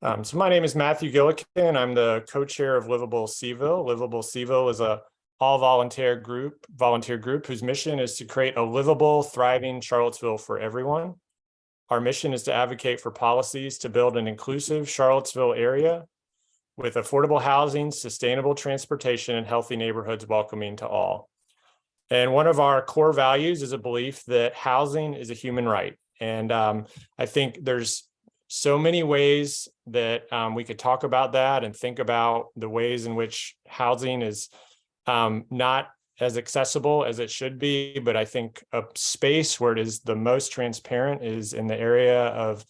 So my name is Matthew Gillikin. I'm the co-chair of Livable Seville. Livable Seville is a all volunteer group whose mission is to create a livable, thriving Charlottesville for everyone. Our mission is to advocate for policies to build an inclusive Charlottesville area with affordable housing, sustainable transportation, and healthy neighborhoods welcoming to all. And one of our core values is a belief that housing is a human right. And I think there's so many ways that we could talk about that and think about the ways in which housing is not as accessible as it should be. But I think a space where it is the most transparent is in the area of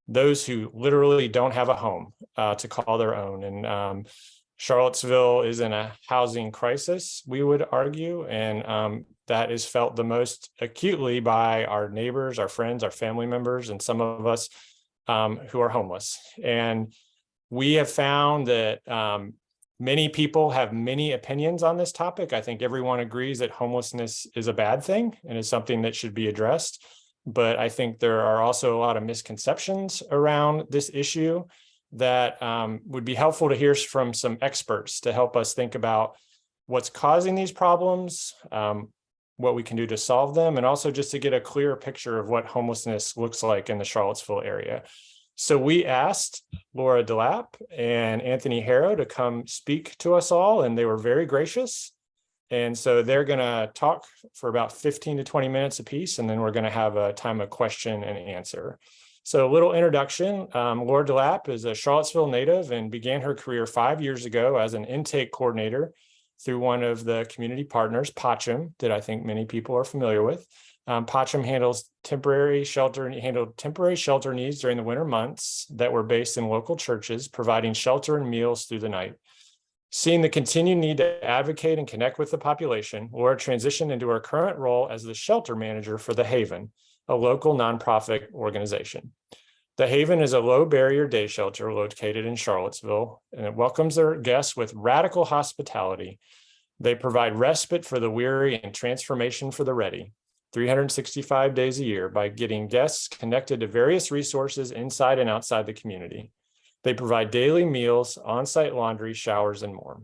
those who literally don't have a home to call their own. And Charlottesville is in a housing crisis, we would argue, and that is felt the most acutely by our neighbors, our friends, our family members, and some of us who are homeless. And we have found that many people have many opinions on this topic. I think everyone agrees that homelessness is a bad thing and is something that should be addressed. But I think there are also a lot of misconceptions around this issue that would be helpful to hear from some experts to help us think about what's causing these problems, what we can do to solve them, and also just to get a clearer picture of what homelessness looks like in the Charlottesville area. So we asked Laura DeLapp and Anthony Haro to come speak to us all, and they were very gracious. And so they're going to talk for about 15 to 20 minutes apiece, and then we're going to have a time of question and answer. So a little introduction. Laura DeLapp is a Charlottesville native and began her career 5 years ago as an intake coordinator through one of the community partners, Pacham, that I think many people are familiar with. Pacham handled temporary shelter needs during the winter months that were based in local churches, providing shelter and meals through the night. Seeing the continued need to advocate and connect with the population, Laura transitioned into her current role as the shelter manager for the Haven, a local nonprofit organization. The Haven is a low-barrier day shelter located in Charlottesville, and it welcomes their guests with radical hospitality. They provide respite for the weary and transformation for the ready, 365 days a year, by getting guests connected to various resources inside and outside the community. They provide daily meals, on-site laundry, showers, and more.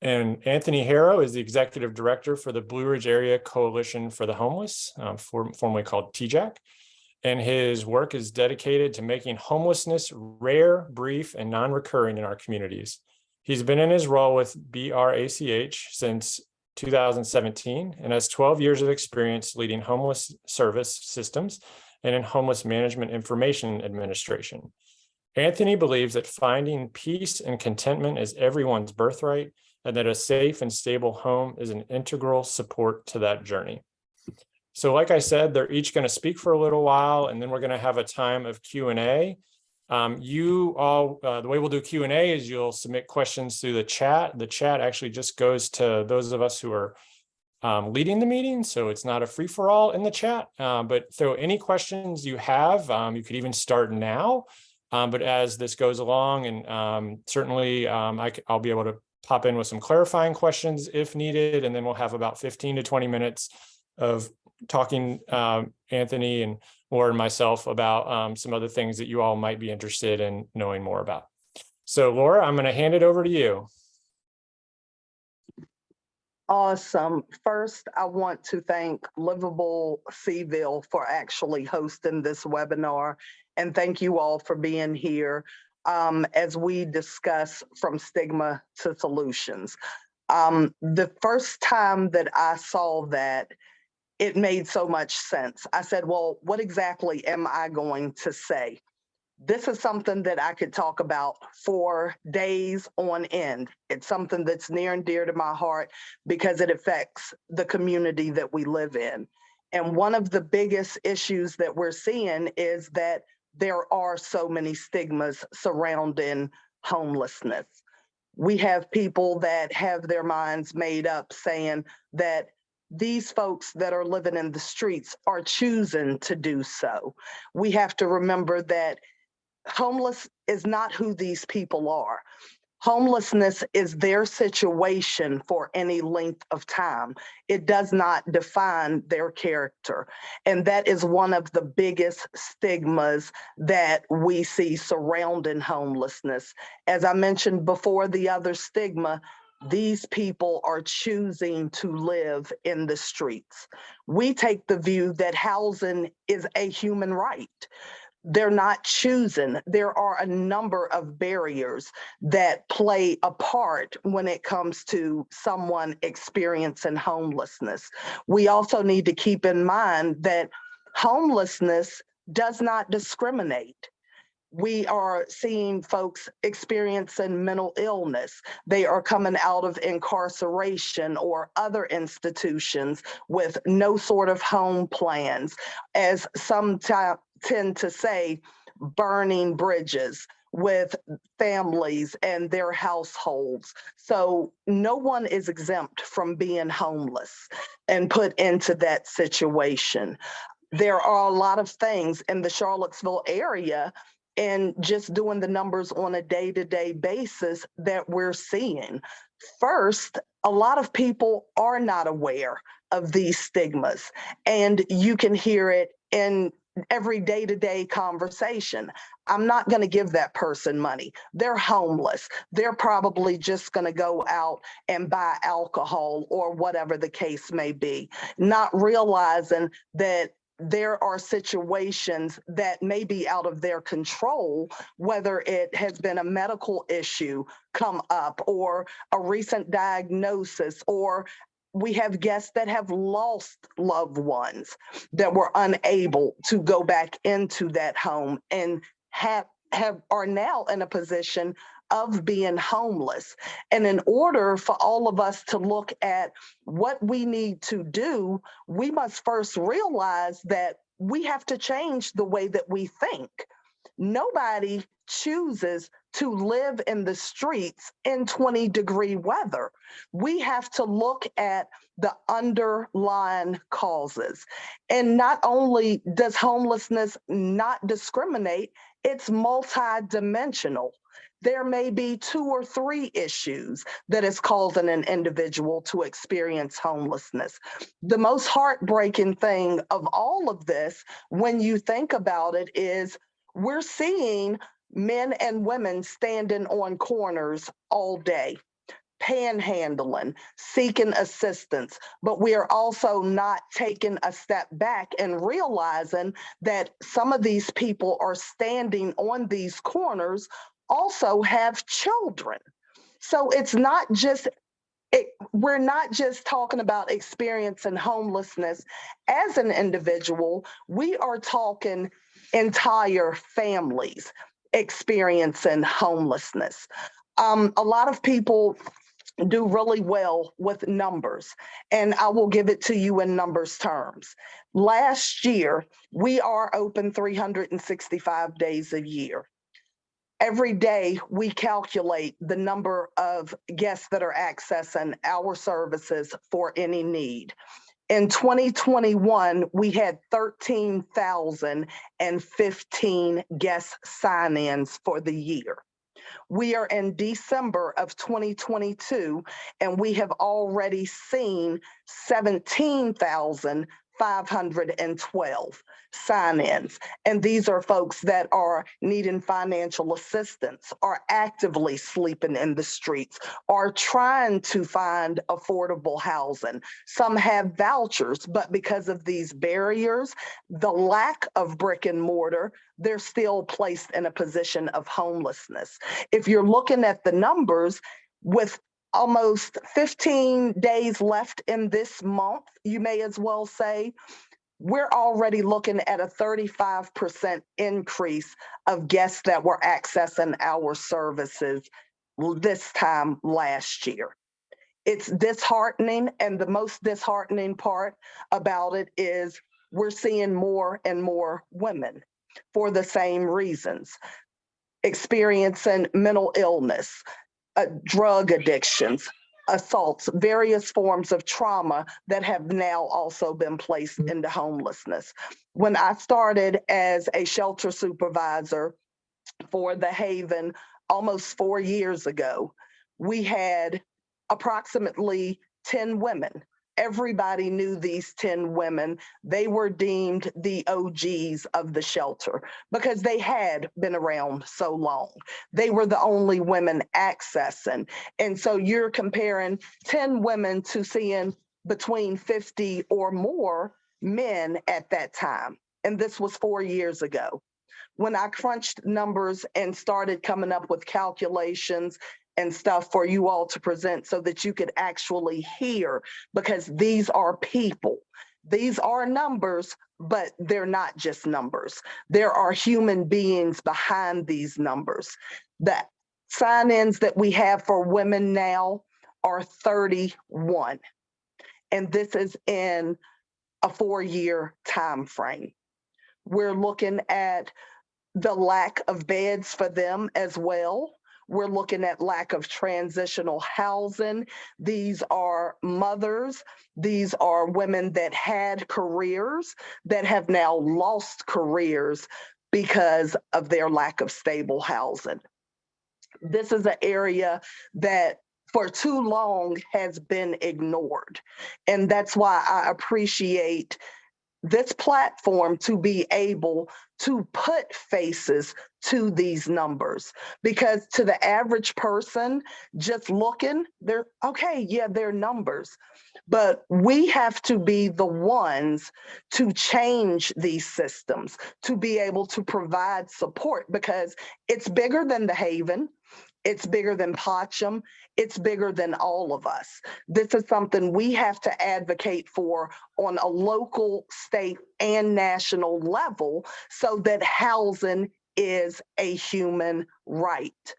And Anthony Haro is the executive director for the Blue Ridge Area Coalition for the Homeless, formerly called TJAC. And his work is dedicated to making homelessness rare, brief, and non-recurring in our communities. He's been in his role with BRACH since 2017 and has 12 years of experience leading homeless service systems and in homeless management information administration. Anthony believes that finding peace and contentment is everyone's birthright, and that a safe and stable home is an integral support to that journey. So like I said, they're each going to speak for a little while, and then we're going to have a time of Q&A. You all, the way we'll do Q&A is you'll submit questions through the chat. The chat actually just goes to those of us who are leading the meeting, so it's not a free-for-all in the chat, but throw any questions you have. You could even start now, but as this goes along, and certainly I'll be able to pop in with some clarifying questions if needed, and then we'll have about 15 to 20 minutes of talking Anthony and Laura and myself about some other things that you all might be interested in knowing more about. So Laura, I'm going to hand it over to you. Awesome. First, I want to thank Livable Seville for actually hosting this webinar, and thank you all for being here as we discuss from stigma to solutions. The first time that I saw that, it made so much sense. I said, well, what exactly am I going to say? This is something that I could talk about for days on end. It's something that's near and dear to my heart because it affects the community that we live in. And one of the biggest issues that we're seeing is that there are so many stigmas surrounding homelessness. We have people that have their minds made up saying that these folks that are living in the streets are choosing to do so. We have to remember that homeless is not who these people are. Homelessness is their situation for any length of time. It does not define their character. And that is one of the biggest stigmas that we see surrounding homelessness. As I mentioned before, the other stigma, these people are choosing to live in the streets. We take the view that housing is a human right. They're not choosing. There are a number of barriers that play a part when it comes to someone experiencing homelessness. We also need to keep in mind that homelessness does not discriminate. We are seeing folks experiencing mental illness. They are coming out of incarceration or other institutions with no sort of home plans, as some tend to say, burning bridges with families and their households. So no one is exempt from being homeless and put into that situation. There are a lot of things in the Charlottesville area and just doing the numbers on a day-to-day basis that we're seeing. First, a lot of people are not aware of these stigmas, and you can hear it in every day-to-day conversation. I'm not going to give that person money. They're homeless. They're probably just going to go out and buy alcohol or whatever the case may be, not realizing that there are situations that may be out of their control, whether it has been a medical issue come up or a recent diagnosis, or we have guests that have lost loved ones that were unable to go back into that home and are now in a position of being homeless. And in order for all of us to look at what we need to do, we must first realize that we have to change the way that we think. Nobody chooses to live in the streets in 20-degree weather. We have to look at the underlying causes. And not only does homelessness not discriminate, it's multidimensional. There may be 2 or 3 issues that is causing an individual to experience homelessness. The most heartbreaking thing of all of this, when you think about it, is we're seeing men and women standing on corners all day, panhandling, seeking assistance, but we are also not taking a step back and realizing that some of these people are standing on these corners also have children. So it's not just we're not just talking about experiencing homelessness as an individual, we are talking entire families experiencing homelessness. A lot of people do really well with numbers, and I will give it to you in numbers terms. Last year, we are open 365 days a year. Every day, we calculate the number of guests that are accessing our services for any need. In 2021, we had 13,015 guest sign-ins for the year. We are in December of 2022, and we have already seen 17,512 sign-ins. And these are folks that are needing financial assistance, are actively sleeping in the streets, are trying to find affordable housing. Some have vouchers, but because of these barriers, the lack of brick and mortar, they're still placed in a position of homelessness. If you're looking at the numbers, with almost 15 days left in this month, you may as well say, we're already looking at a 35% increase of guests that were accessing our services this time last year. It's disheartening, and the most disheartening part about it is we're seeing more and more women for the same reasons, experiencing mental illness, drug addictions, assaults, various forms of trauma that have now also been placed into homelessness. When I started as a shelter supervisor for the Haven almost 4 years ago, we had approximately 10 women. Everybody knew these 10 women. They were deemed the OGs of the shelter because they had been around so long. They were the only women accessing. And so you're comparing 10 women to seeing between 50 or more men at that time. And this was 4 years ago. When I crunched numbers and started coming up with calculations and stuff for you all to present so that you could actually hear, because these are people. These are numbers, but they're not just numbers. There are human beings behind these numbers. The sign-ins that we have for women now are 31. And this is in a 4-year time frame. We're looking at the lack of beds for them as well. We're looking at lack of transitional housing. These are mothers. These are women that had careers that have now lost careers because of their lack of stable housing. This is an area that for too long has been ignored. And that's why I appreciate this platform to be able to put faces to these numbers, because to the average person just looking, they're okay, yeah, they're numbers. But we have to be the ones to change these systems, to be able to provide support, because it's bigger than the Haven. It's bigger than Potcham. It's bigger than all of us. This is something we have to advocate for on a local, state, and national level so that housing is a human right.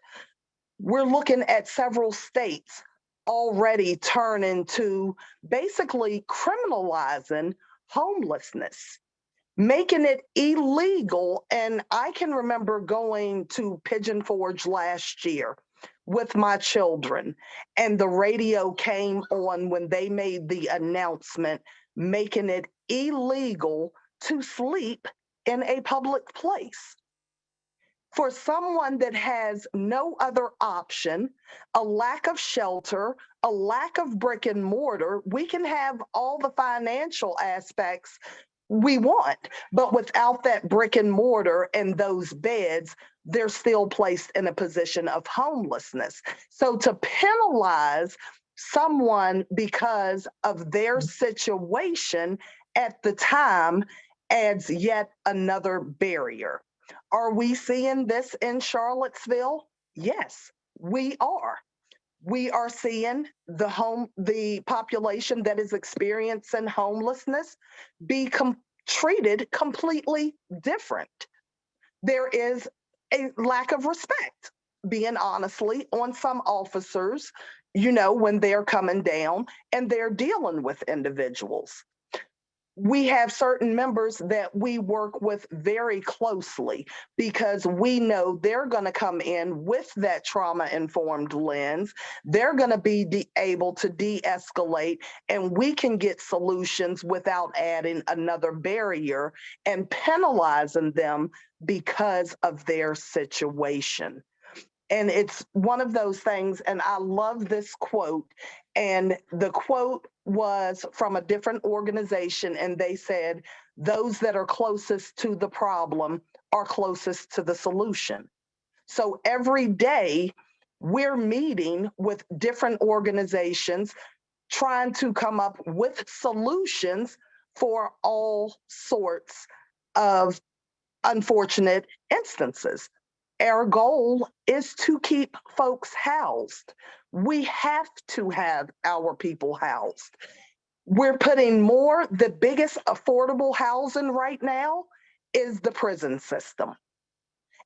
We're looking at several states already turning to basically criminalizing homelessness, making it illegal. And I can remember going to Pigeon Forge last year with my children, and the radio came on when they made the announcement making it illegal to sleep in a public place. For someone that has no other option, a lack of shelter, a lack of brick and mortar, we can have all the financial aspects we want, but without that brick and mortar and those beds, they're still placed in a position of homelessness. So to penalize someone because of their situation at the time adds yet another barrier. Are we seeing this in Charlottesville? Yes, we are. We are seeing the population that is experiencing homelessness be treated completely different. There is a lack of respect, being honestly, on some officers, when they're coming down and they're dealing with individuals. We have certain members that we work with very closely because we know they're going to come in with that trauma-informed lens. They're going to be able to de-escalate, and we can get solutions without adding another barrier and penalizing them because of their situation. And it's one of those things, and I love this quote. And the quote was from a different organization, and they said, those that are closest to the problem are closest to the solution. So every day we're meeting with different organizations, trying to come up with solutions for all sorts of unfortunate instances. Our goal is to keep folks housed. We have to have our people housed. We're putting more, the biggest affordable housing right now is the prison system.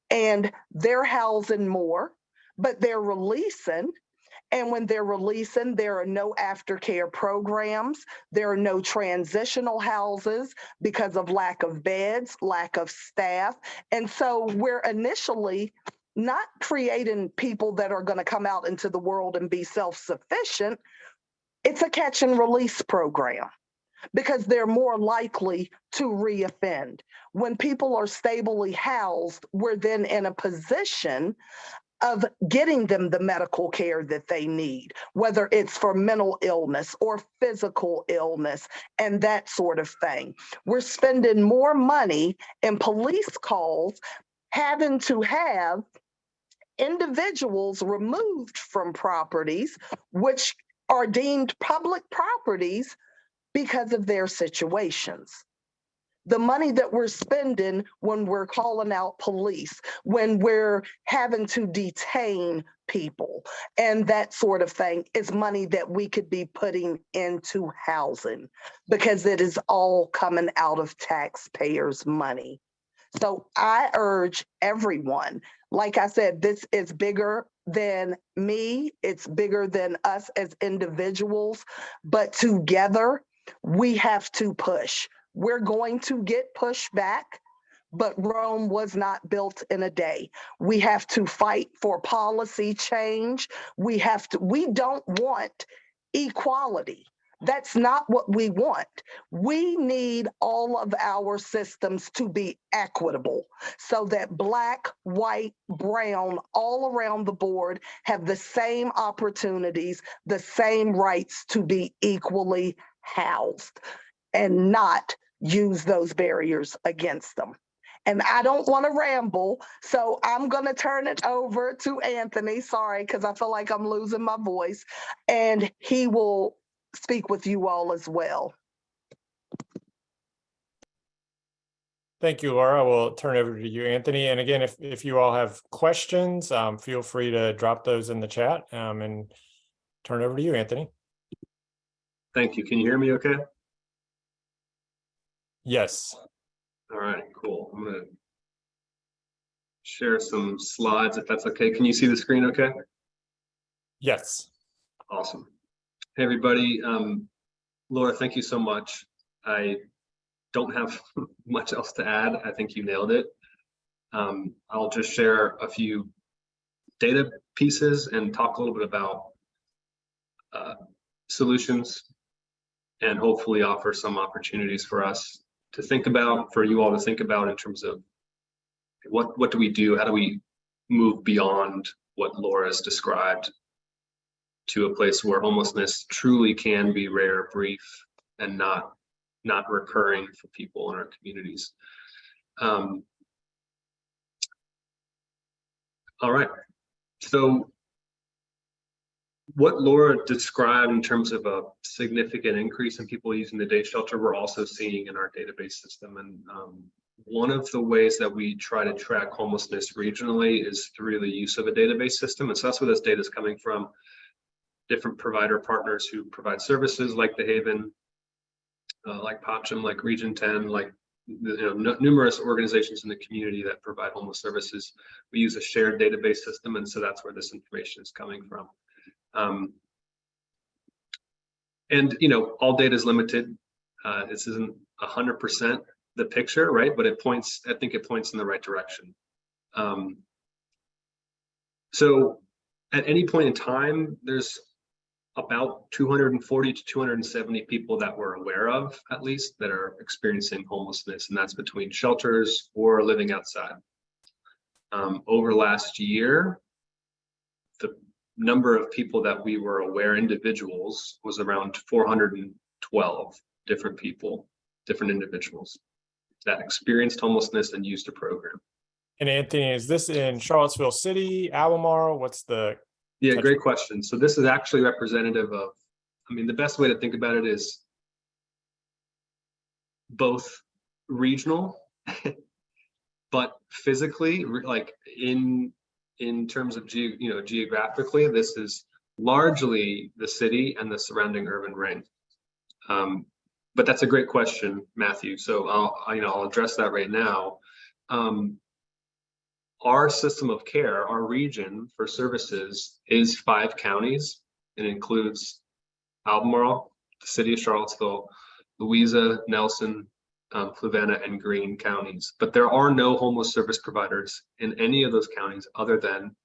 And they're housing more, but they're releasing. And when they're releasing, there are no aftercare programs. There are no transitional houses because of lack of beds, lack of staff. And so we're initially not creating people that are going to come out into the world and be self-sufficient. It's a catch and release program because they're more likely to reoffend. When people are stably housed, we're then in a position of getting them the medical care that they need, whether it's for mental illness or physical illness and that sort of thing. We're spending more money in police calls, having to have individuals removed from properties which are deemed public properties because of their situations. The money that we're spending when we're calling out police, when we're having to detain people and that sort of thing, is money that we could be putting into housing, because it is all coming out of taxpayers' money. So I urge everyone, like I said, this is bigger than me, it's bigger than us as individuals, but together we have to push. We're going to get pushback, but Rome was not built in a day. We have to fight for policy change. We don't want equality. That's not what we want. We need all of our systems to be equitable so that Black, white, brown, all around the board have the same opportunities, the same rights to be equally housed, and not use those barriers against them. And I don't want to ramble, so I'm going to turn it over to Anthony. Sorry, because I feel like I'm losing my voice, and he will speak with you all as well. Thank you, Laura. We'll turn over to you, Anthony. And again, if you all have questions, feel free to drop those in the chat, and turn it over to you, Anthony. Thank you. Can you hear me okay? Yes. All right, cool. I'm going to share some slides if that's okay. Can you see the screen okay? Yes. Awesome. Hey, everybody. Laura, thank you so much. I don't have much else to add. I think you nailed it. I'll just share a few data pieces and talk a little bit about solutions, and hopefully offer some opportunities for us to think about, for you all to think about, in terms of what do we do? How do we move beyond what Laura's described to a place where homelessness truly can be rare, brief, and not recurring for people in our communities. All right, so what Laura described in terms of a significant increase in people using the day shelter, we're also seeing in our database system. And one of the ways that we try to track homelessness regionally is through the use of a database system. And so that's where this data is coming from. Different provider partners who provide services like the Haven, like Popcham, like Region 10, like numerous organizations in the community that provide homeless services. We use a shared database system, and so that's where this information is coming from. And all data is limited. This isn't 100% the picture, right? But it points, I think it points in the right direction. So at any point in time, there's about 240 to 270 people that we're aware of, at least, that are experiencing homelessness, and that's between shelters or living outside. Over last year, the number of people that we were aware, individuals, was around 412 different people, different individuals that experienced homelessness and used a program. And Anthony, is this in Charlottesville City, Albemarle? What's the... Yeah, great question. So this is actually representative of, the best way to think about it is both regional, but physically, like in terms of geographically, this is largely the city and the surrounding urban ring. But that's a great question, Matthew. So I'll address that right now. Our system of care, our region for services, is 5 counties. It includes Albemarle, the city of Charlottesville, Louisa, Nelson, Fluvanna, and Greene counties. But there are no homeless service providers in any of those counties other than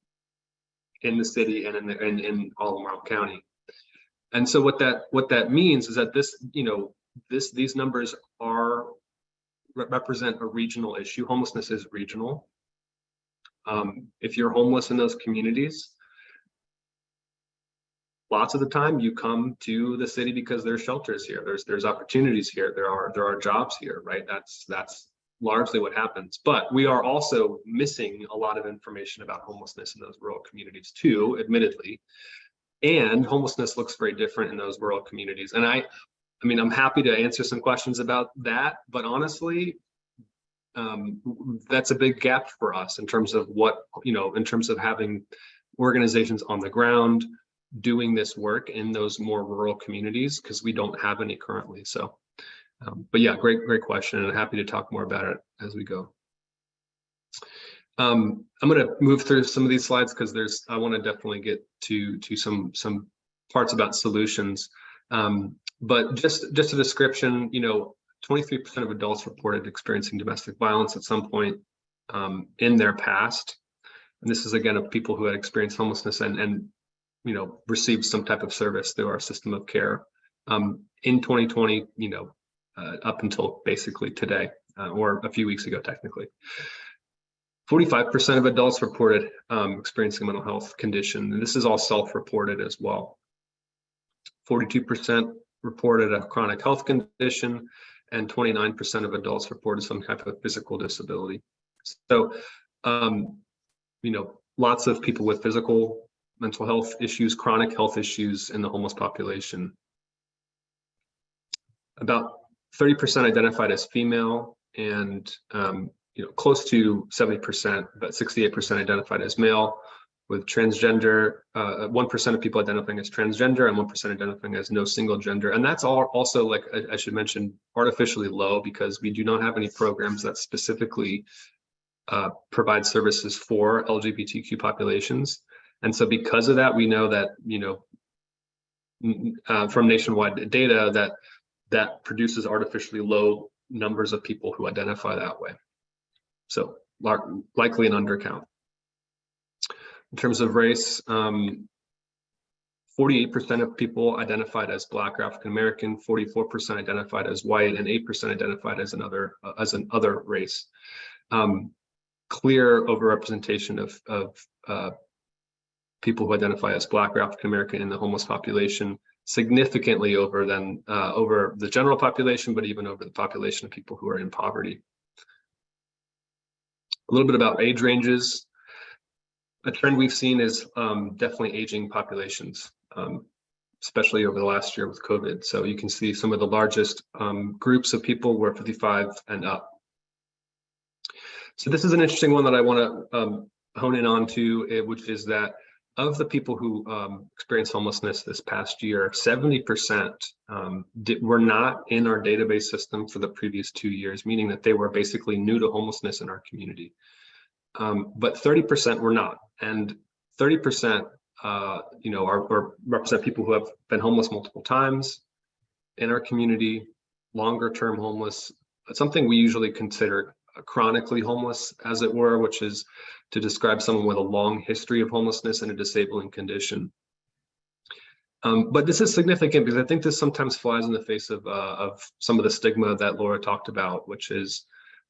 in the city and in Albemarle County. And so what that means is that these numbers represent a regional issue. Homelessness is regional. If you're homeless in those communities, lots of the time you come to the city because there's shelters here, there's opportunities here, there are jobs here, right? That's largely what happens. But we are also missing a lot of information about homelessness in those rural communities too, admittedly. And homelessness looks very different in those rural communities. And I mean, I'm happy to answer some questions about that, but honestly, that's a big gap for us in terms of in terms of having organizations on the ground doing this work in those more rural communities, because we don't have any currently. So, but yeah, great question, and happy to talk more about it as we go. I'm going to move through some of these slides because I want to definitely get to some parts about solutions. But just a description, 23% of adults reported experiencing domestic violence at some point in their past. And this is again of people who had experienced homelessness and received some type of service through our system of care in 2020, up until basically today, or a few weeks ago, technically. 45% of adults reported experiencing a mental health condition, and this is all self-reported as well. 42% reported a chronic health condition, and 29% of adults reported some type of physical disability. So, lots of people with physical, mental health issues, chronic health issues in the homeless population. About 30% identified as female, and close to 70%, about 68% identified as male. With transgender, 1% of people identifying as transgender and 1% identifying as no single gender. And that's all also, like I should mention, artificially low, because we do not have any programs that specifically provide services for LGBTQ populations. And so because of that, we know that, from nationwide data that produces artificially low numbers of people who identify that way. So likely an undercount. In terms of race, 48% of people identified as Black or African American, 44% identified as white, and 8% identified as an other race. Clear overrepresentation of people who identify as Black or African American in the homeless population, significantly over the general population, but even over the population of people who are in poverty. A little bit about age ranges. A trend we've seen is definitely aging populations, especially over the last year with COVID. So you can see some of the largest groups of people were 55 and up. So this is an interesting one that I want to hone in on to, which is that of the people who experienced homelessness this past year, 70% were not in our database system for the previous 2 years, meaning that they were basically new to homelessness in our community. But 30% were not, and 30% represent people who have been homeless multiple times in our community, longer term homeless. It's something we usually consider chronically homeless, as it were, which is to describe someone with a long history of homelessness and a disabling condition. But this is significant because I think this sometimes flies in the face of some of the stigma that Laura talked about, which is,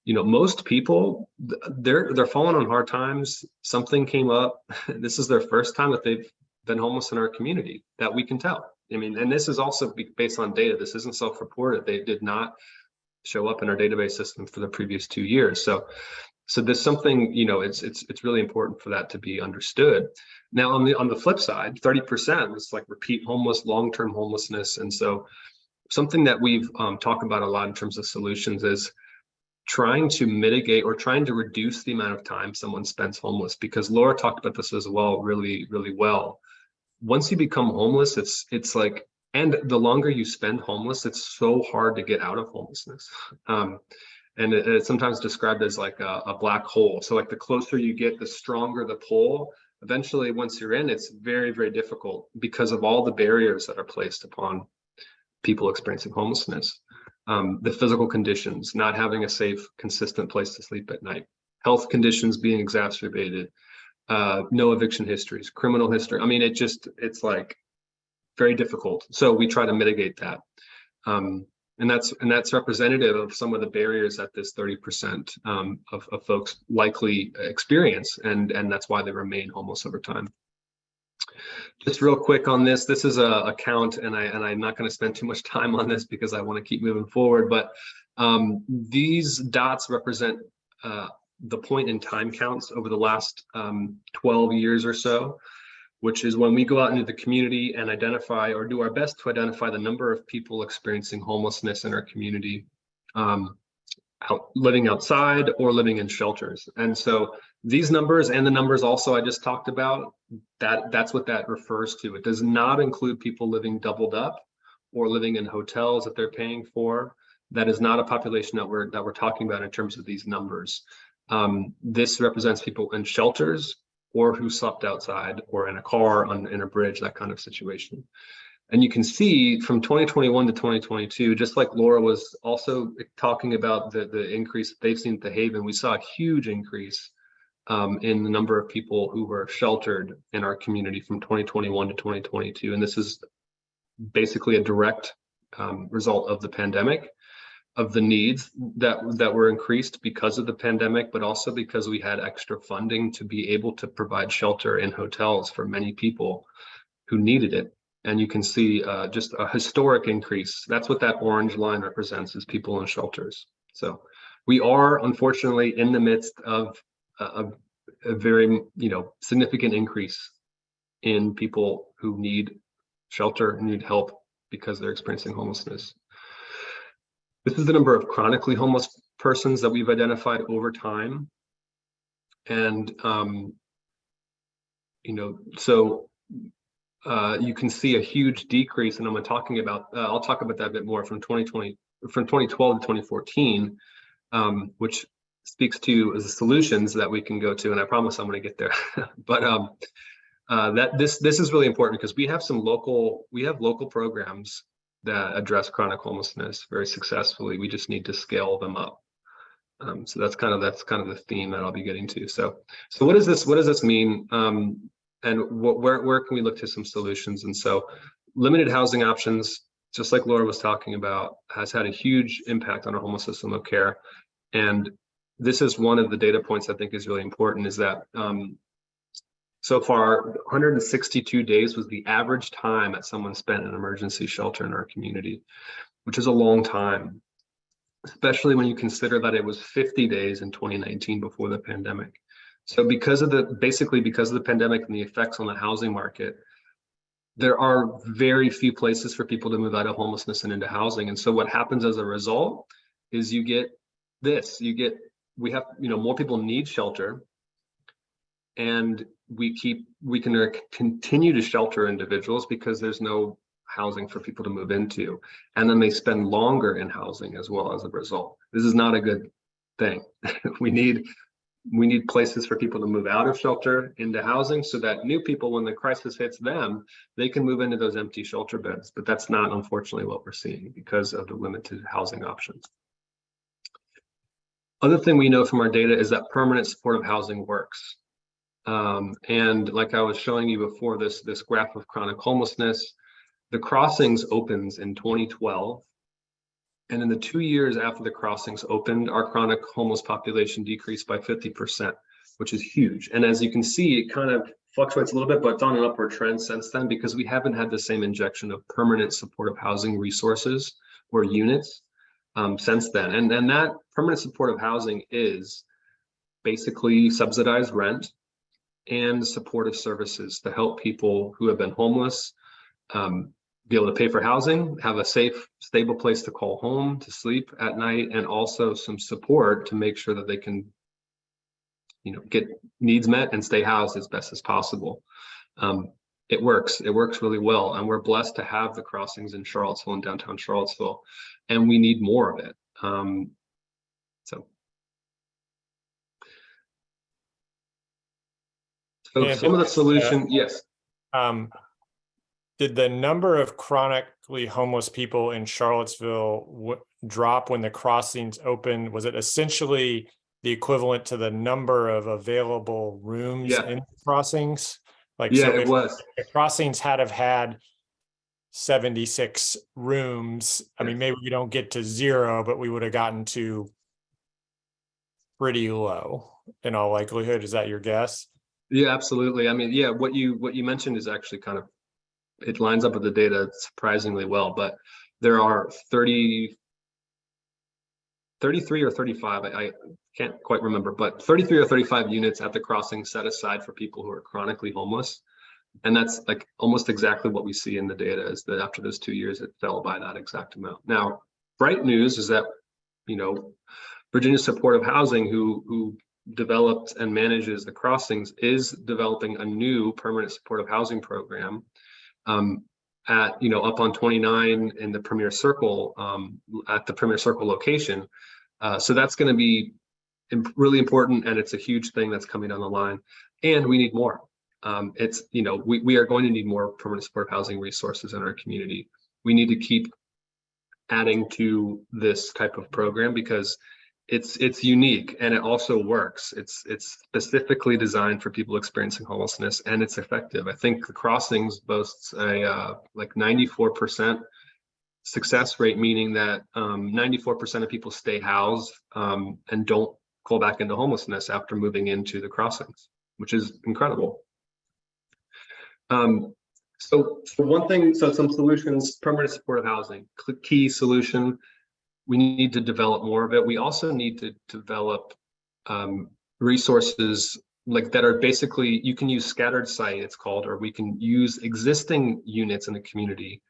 most people, they're falling on hard times. Something came up. This is their first time that they've been homeless in our community, that we can tell. I mean, and this is also based on data. This isn't self-reported. They did not show up in our database system for the previous 2 years. So there's something, it's really important for that to be understood. Now, on the flip side, 30% is like repeat homeless, long-term homelessness. And so something that we've talked about a lot in terms of solutions is trying to mitigate or trying to reduce the amount of time someone spends homeless, because Laura talked about this as well, really, really well. Once you become homeless, it's like, and the longer you spend homeless, it's so hard to get out of homelessness. And it's sometimes described as like a black hole. So like the closer you get, the stronger the pull. Eventually, once you're in, it's very, very difficult because of all the barriers that are placed upon people experiencing homelessness. The physical conditions, not having a safe, consistent place to sleep at night, health conditions being exacerbated, no eviction histories, criminal history. I mean, it's like very difficult. So we try to mitigate that. And And that's representative of some of the barriers that this 30% of folks likely experience, and that's why they remain homeless over time. Just real quick on this. This is a count, and I'm not going to spend too much time on this because I want to keep moving forward. But these dots represent the point in time counts over the last 12 years or so, which is when we go out into the community and identify, or do our best to identify, the number of people experiencing homelessness in our community, living outside or living in shelters. And so these numbers, and the numbers also I just talked about, that's what that refers to. It does not include people living doubled up or living in hotels that they're paying for. That is not a population that we're talking about in terms of these numbers. This represents people in shelters, or who slept outside, or in a car, in a bridge, that kind of situation. And you can see from 2021 to 2022, just like Laura was also talking about the increase that they've seen at the Haven, we saw a huge increase in the number of people who were sheltered in our community from 2021 to 2022. And this is basically a direct result of the pandemic, of the needs that were increased because of the pandemic, but also because we had extra funding to be able to provide shelter in hotels for many people who needed it. And you can see just a historic increase. That's what that orange line represents, is people in shelters. So we are unfortunately in the midst of a very significant increase in people who need shelter, need help because they're experiencing homelessness. This is the number of chronically homeless persons that we've identified over time. And, so you can see a huge decrease, and I'll talk about that a bit more, from 2012 to 2014, which speaks to the solutions that we can go to. And I promise I'm going to get there. But this is really important because we have local programs that address chronic homelessness very successfully. We just need to scale them up. So that's kind of the theme that I'll be getting to. So what does this mean? And where can we look to some solutions? And so limited housing options, just like Laura was talking about, has had a huge impact on our homeless system of care. And this is one of the data points I think is really important, is that so far, 162 days was the average time that someone spent in an emergency shelter in our community, which is a long time, especially when you consider that it was 50 days in 2019 before the pandemic. So because of the pandemic and the effects on the housing market, there are very few places for people to move out of homelessness and into housing. And so what happens as a result is we have more people need shelter, and we can continue to shelter individuals because there's no housing for people to move into, and then they spend longer in housing as well as a result. This is not a good thing. we need places for people to move out of shelter into housing, so that new people, when the crisis hits them, they can move into those empty shelter beds. But that's not, unfortunately, what we're seeing because of the limited housing options. Other thing we know from our data is that permanent supportive housing works. And like I was showing you before, this graph of chronic homelessness, the Crossings opens in 2012. And in the 2 years after the Crossings opened, our chronic homeless population decreased by 50%, which is huge. And as you can see, it kind of fluctuates a little bit, but it's on an upward trend since then, because we haven't had the same injection of permanent supportive housing resources or units since then. And that permanent supportive housing is basically subsidized rent and supportive services to help people who have been homeless be able to pay for housing, have a safe, stable place to call home, to sleep at night, and also some support to make sure that they can, get needs met and stay housed as best as possible. It works really well, and we're blessed to have the Crossings in Charlottesville and downtown Charlottesville, and we need more of it. So some of the solution, yes. Did the number of chronically homeless people in Charlottesville drop when the Crossings opened? Was it essentially the equivalent to the number of available rooms in Crossings? It was. The Crossings had 76 rooms. I mean, maybe we don't get to 0, but we would have gotten to pretty low in all likelihood. Is that your guess? Yeah, absolutely. I mean, yeah, what you mentioned is actually kind of, it lines up with the data surprisingly well, but there are 33 or 35, I can't quite remember, but 33 or 35 units at the crossing set aside for people who are chronically homeless. And that's like almost exactly what we see in the data, is that after those 2 years, it fell by that exact amount. Now, bright news is that, you know, Virginia Supportive Housing, who developed and manages the crossings, is developing a new permanent supportive housing program at, you know, up on 29 in the Premier Circle, at the Premier Circle location. So that's going to be really important, and it's a huge thing that's coming down the line, and we need more. It's, you know, we are going to need more permanent supportive housing resources in our community. We need to keep adding to this type of program because it's unique and it also works. It's specifically designed for people experiencing homelessness, and it's effective. I think the crossings boasts a like 94% success rate, meaning that 94% of people stay housed and don't go back into homelessness after moving into the crossings, which is incredible. So one thing, so some solutions, permanent supportive housing, key solution. We need to develop more of it. We also need to develop resources like that are basically, you can use scattered site, it's called, or we can use existing units in the community,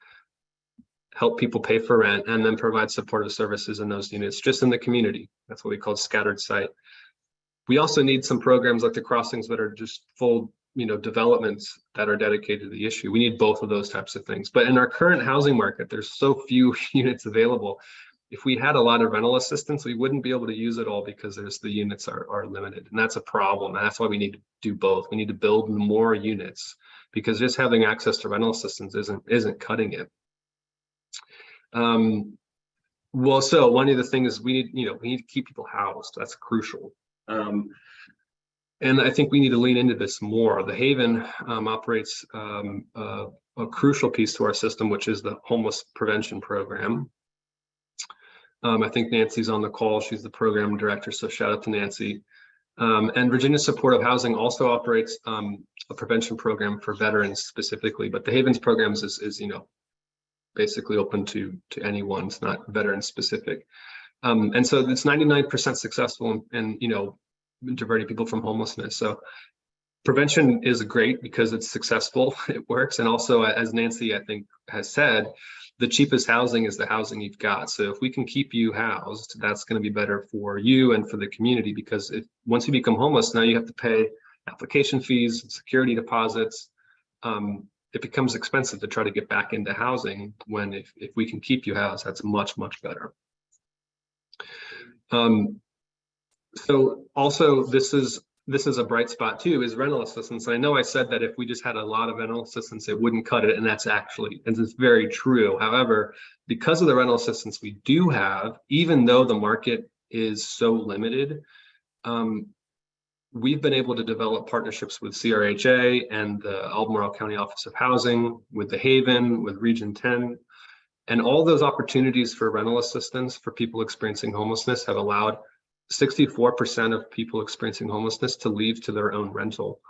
help people pay for rent, and then provide supportive services in those units just in the community. That's what we call scattered site. We also need some programs like the crossings that are just full, you know, developments that are dedicated to the issue. We need both of those types of things. But in our current housing market, there's so few units available. If we had a lot of rental assistance, we wouldn't be able to use it all because the units are limited, and that's a problem. And that's why we need to do both. We need to build more units because just having access to rental assistance isn't cutting it. Well, so one of the things we need to keep people housed. That's crucial. And I think we need to lean into this more. The Haven operates a crucial piece to our system, which is the homeless prevention program. I think Nancy's on the call. She's the program director, so shout out to Nancy. And Virginia Supportive Housing also operates a prevention program for veterans specifically, but the Havens programs is you know, basically open to anyone. It's not veteran specific. And so it's 99% successful in you know, diverting people from homelessness. So prevention is great because it's successful, it works. And also, as Nancy, I think, has said, the cheapest housing is the housing you've got. So if we can keep you housed, that's going to be better for you and for the community, because once you become homeless, now you have to pay application fees, security deposits. It becomes expensive to try to get back into housing, when if we can keep you housed, that's much, much better. So also, this is a bright spot too, is rental assistance. I know I said that if we just had a lot of rental assistance, it wouldn't cut it, and it's very true. However, because of the rental assistance we do have, even though the market is so limited, we've been able to develop partnerships with CRHA and the Albemarle County Office of Housing, with the Haven, with Region 10, and all those opportunities for rental assistance for people experiencing homelessness have allowed 64% of people experiencing homelessness to leave to their own rental,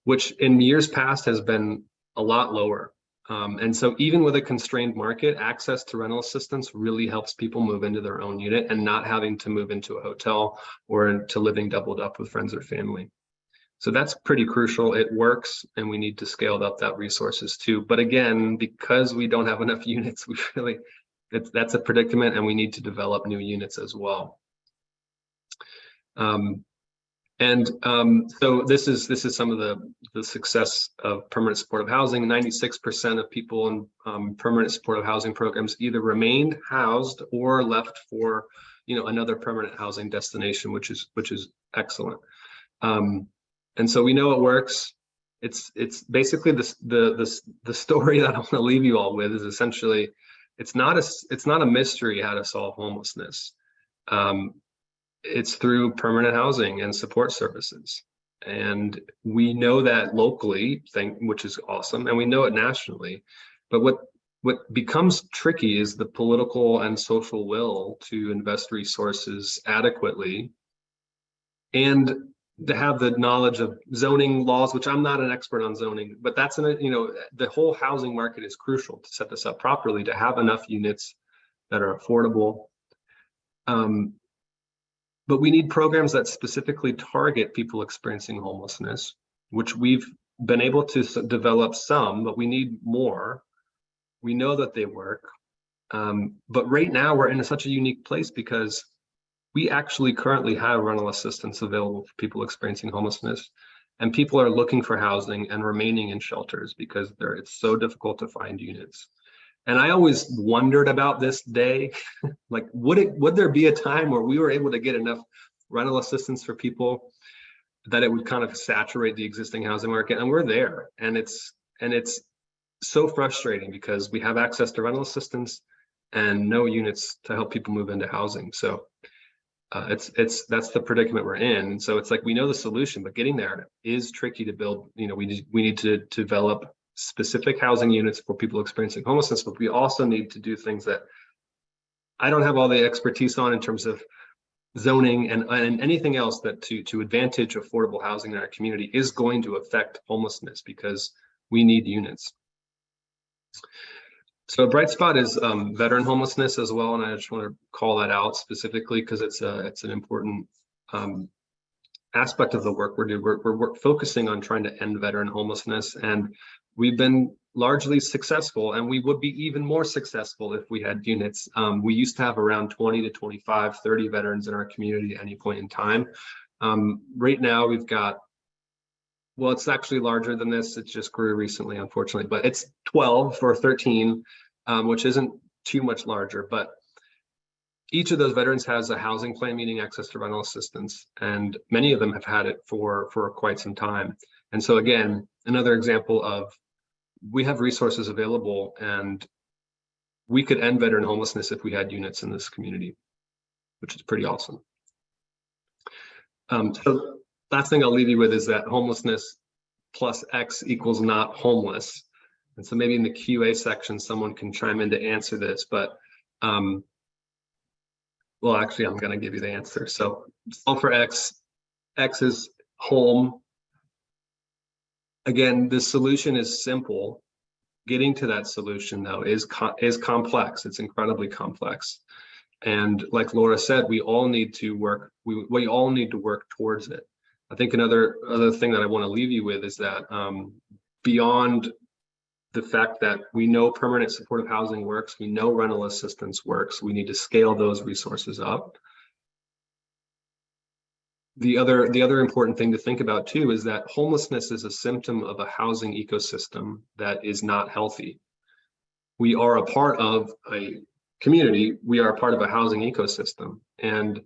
which in years past has been a lot lower. And so even with a constrained market, access to rental assistance really helps people move into their own unit and not having to move into a hotel or into living doubled up with friends or family. So that's pretty crucial. It works, and we need to scale up that resources too. But again, because we don't have enough units, that's a predicament, and we need to develop new units as well. So this is some of the success of permanent supportive housing. 96% of people in permanent supportive housing programs either remained housed or left for, you know, another permanent housing destination, which is excellent. And so we know it works. It's basically the story that I want to leave you all with is essentially, it's not a mystery how to solve homelessness. It's through permanent housing and support services. And we know that locally, which is awesome, and we know it nationally. But what becomes tricky is the political and social will to invest resources adequately and to have the knowledge of zoning laws, which I'm not an expert on zoning, but that's the whole housing market is crucial to set this up properly, to have enough units that are affordable. But we need programs that specifically target people experiencing homelessness, which we've been able to develop some, but we need more. We know that they work. But right now we're in such a unique place because we actually currently have rental assistance available for people experiencing homelessness, and people are looking for housing and remaining in shelters because it's so difficult to find units. And I always wondered about this day, like, would there be a time where we were able to get enough rental assistance for people that it would kind of saturate the existing housing market? And we're there, and it's so frustrating because we have access to rental assistance and no units to help people move into housing. So that's the predicament we're in. And so it's like, we know the solution, but getting there is tricky to build. We need to develop specific housing units for people experiencing homelessness, but we also need to do things that I don't have all the expertise on in terms of zoning and anything else that to advantage affordable housing in our community is going to affect homelessness, because we need units. So a bright spot is veteran homelessness as well, and I just want to call that out specifically because it's an important aspect of the work we're doing. We're focusing on trying to end veteran homelessness, and we've been largely successful, and we would be even more successful if we had units. We used to have around 20 to 25, 30 veterans in our community at any point in time. Right now we've got, well, it's actually larger than this. It just grew recently, unfortunately, but it's 12 or 13, which isn't too much larger. But each of those veterans has a housing plan, meaning access to rental assistance, and many of them have had it for quite some time. And so again, another example of, we have resources available, and we could end veteran homelessness if we had units in this community, which is pretty awesome. So last thing I'll leave you with is that homelessness plus X equals not homeless. And so maybe in the QA section, someone can chime in to answer this, but well, actually, I'm going to give you the answer. So solve for X. X is home. Again, the solution is simple. Getting to that solution, though, is complex. It's incredibly complex. And like Laura said, we all need to work. We all need to work towards it. I think another thing that I want to leave you with is that beyond the fact that we know permanent supportive housing works, we know rental assistance works, we need to scale those resources up. The other important thing to think about too is that homelessness is a symptom of a housing ecosystem that is not healthy. We are a part of a community, we are a part of a housing ecosystem. And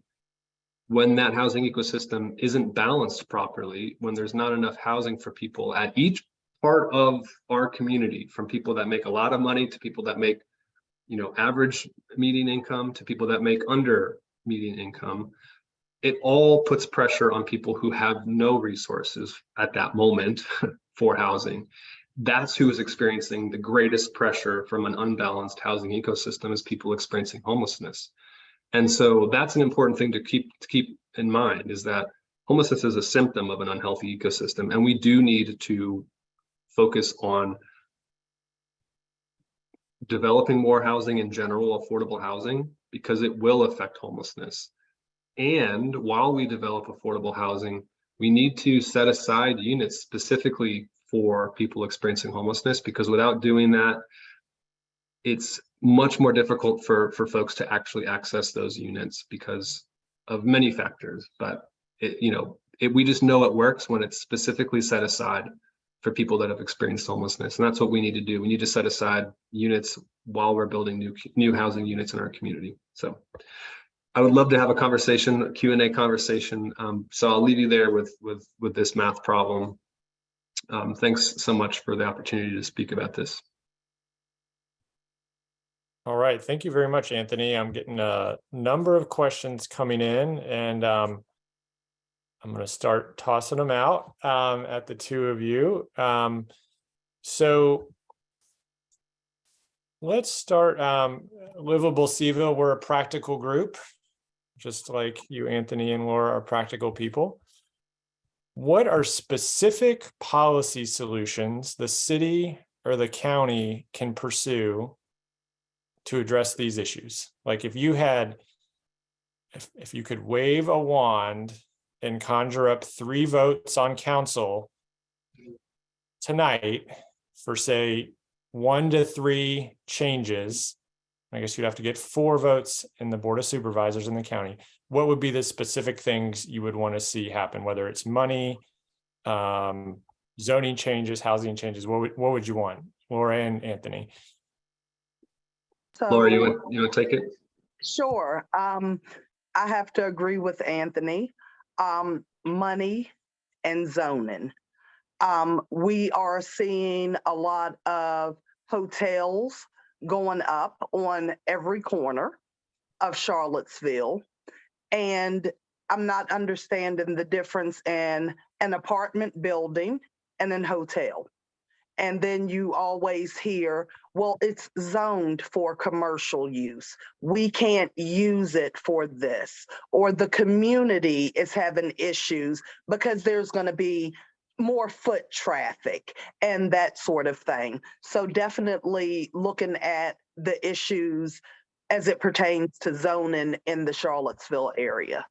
when that housing ecosystem isn't balanced properly, when there's not enough housing for people at each part of our community, from people that make a lot of money to people that make, average median income to people that make under median income, it all puts pressure on people who have no resources at that moment for housing. That's who is experiencing the greatest pressure from an unbalanced housing ecosystem, is people experiencing homelessness. And so that's an important thing to keep in mind, is that homelessness is a symptom of an unhealthy ecosystem, and we do need to focus on developing more housing in general, affordable housing, because it will affect homelessness. And while we develop affordable housing, we need to set aside units specifically for people experiencing homelessness, because without doing that, it's much more difficult for folks to actually access those units because of many factors. But we just know it works when it's specifically set aside for people that have experienced homelessness. And that's what we need to do. We need to set aside units while we're building new housing units in our community. So I would love to have a conversation, a Q&A conversation. So I'll leave you there with this math problem. Thanks so much for the opportunity to speak about this. All right, thank you very much, Anthony. I'm getting a number of questions coming in, and I'm going to start tossing them out at the two of you. So Let's start Livable Seville. We're a practical group, just like you, Anthony and Laura, are practical people. What are specific policy solutions the city or the county can pursue to address these issues? Like if you had, if you could wave a wand and conjure up 3 votes on council tonight for, say, 1 to 3 changes, I guess you'd have to get 4 votes in the Board of Supervisors in the county. What would be the specific things you would want to see happen, whether it's money, zoning changes, housing changes? What would you want, Laura and Anthony? So, Laura, you want to take it? sure. I have to agree with Anthony. Money and zoning. We are seeing a lot of hotels going up on every corner of Charlottesville. And I'm not understanding the difference in an apartment building and an hotel. And then you always hear, well, it's zoned for commercial use. We can't use it for this. Or the community is having issues because there's going to be more foot traffic and that sort of thing. So definitely looking at the issues as it pertains to zoning in the Charlottesville area.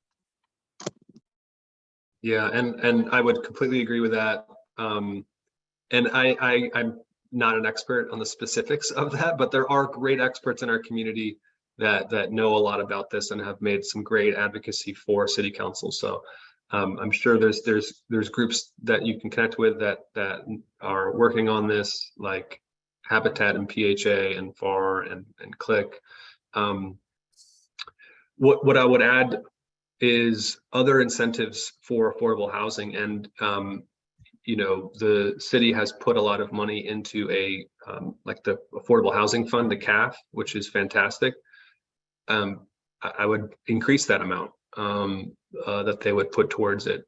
Yeah, and I would completely agree with that. And I'm not an expert on the specifics of that, but there are great experts in our community that know a lot about this and have made some great advocacy for city council. So I'm sure there's groups that you can connect with that are working on this, like Habitat and PHA and FAR and Click. What I would add is other incentives for affordable housing, and the city has put a lot of money into like the Affordable Housing Fund, the CAF, which is fantastic. I would increase that amount that they would put towards it.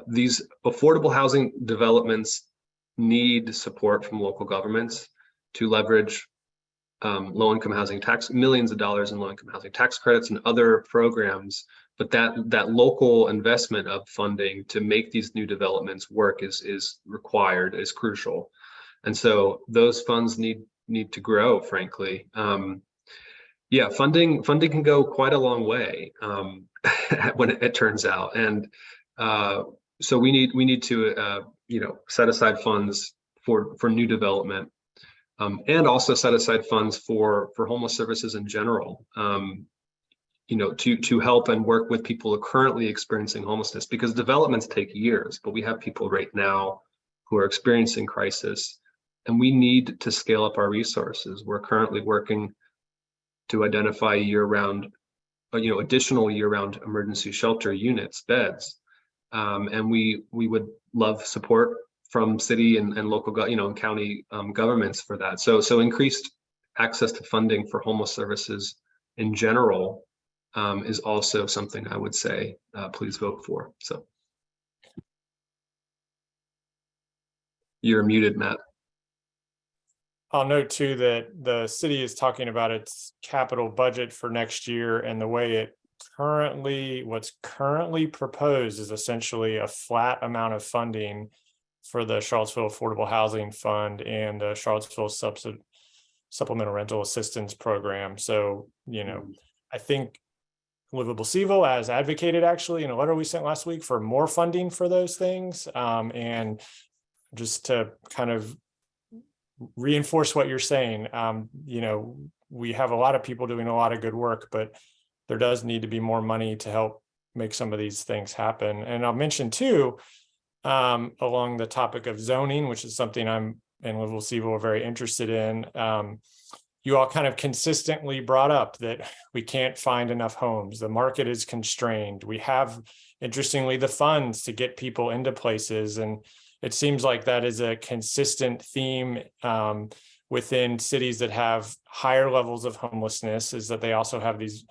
These affordable housing developments need support from local governments to leverage low-income housing tax, millions of dollars in low-income housing tax credits and other programs. But that local investment of funding to make these new developments work is required, is crucial. And so those funds need to grow, frankly. Yeah, funding can go quite a long way when it turns out. And so we need to set aside funds for new development, and also set aside funds for homeless services in general. To help and work with people who are currently experiencing homelessness, because developments take years, but we have people right now who are experiencing crisis, and we need to scale up our resources. We're currently working to identify additional year-round emergency shelter units, beds, and we would love support from city and local, and county governments for that. So increased access to funding for homeless services in general is also something I would say please vote for. So you're muted, Matt. I'll note too that the city is talking about its capital budget for next year, and the way what's currently proposed is essentially a flat amount of funding for the Charlottesville Affordable Housing Fund and the Charlottesville Supplemental Rental Assistance Program. So, I think Livable Seville has advocated actually in a letter we sent last week for more funding for those things. And just to kind of reinforce what you're saying, we have a lot of people doing a lot of good work, but there does need to be more money to help make some of these things happen. And I'll mention too, along the topic of zoning, which is something I'm and Livable Seville are very interested in. You all kind of consistently brought up that we can't find enough homes. The market is constrained. We have, interestingly, the funds to get people into places. And it seems like that is a consistent theme within cities that have higher levels of homelessness, is that they also have these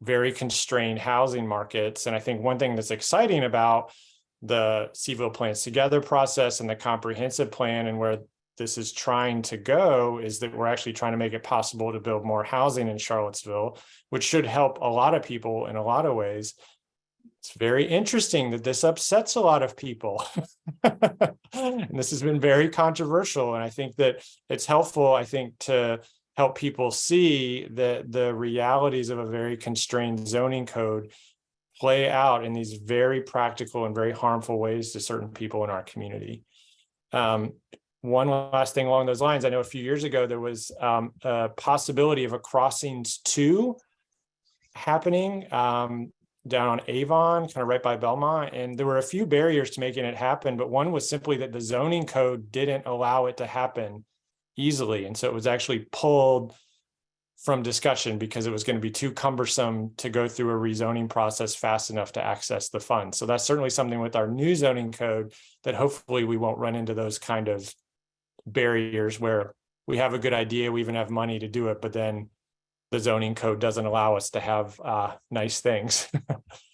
very constrained housing markets. And I think one thing that's exciting about the Seville Plans Together process and the comprehensive plan, and where this is trying to go is that we're actually trying to make it possible to build more housing in Charlottesville, which should help a lot of people in a lot of ways. It's very interesting that this upsets a lot of people. And this has been very controversial. And I think that it's helpful, I think, to help people see that the realities of a very constrained zoning code play out in these very practical and very harmful ways to certain people in our community. One last thing along those lines, I know a few years ago, there was a possibility of a Crossings 2 happening down on Avon, kind of right by Belmont. And there were a few barriers to making it happen, but one was simply that the zoning code didn't allow it to happen easily. And so it was actually pulled from discussion because it was going to be too cumbersome to go through a rezoning process fast enough to access the funds. So that's certainly something with our new zoning code that hopefully we won't run into those kind of barriers where we have a good idea, we even have money to do it, but then the zoning code doesn't allow us to have nice things.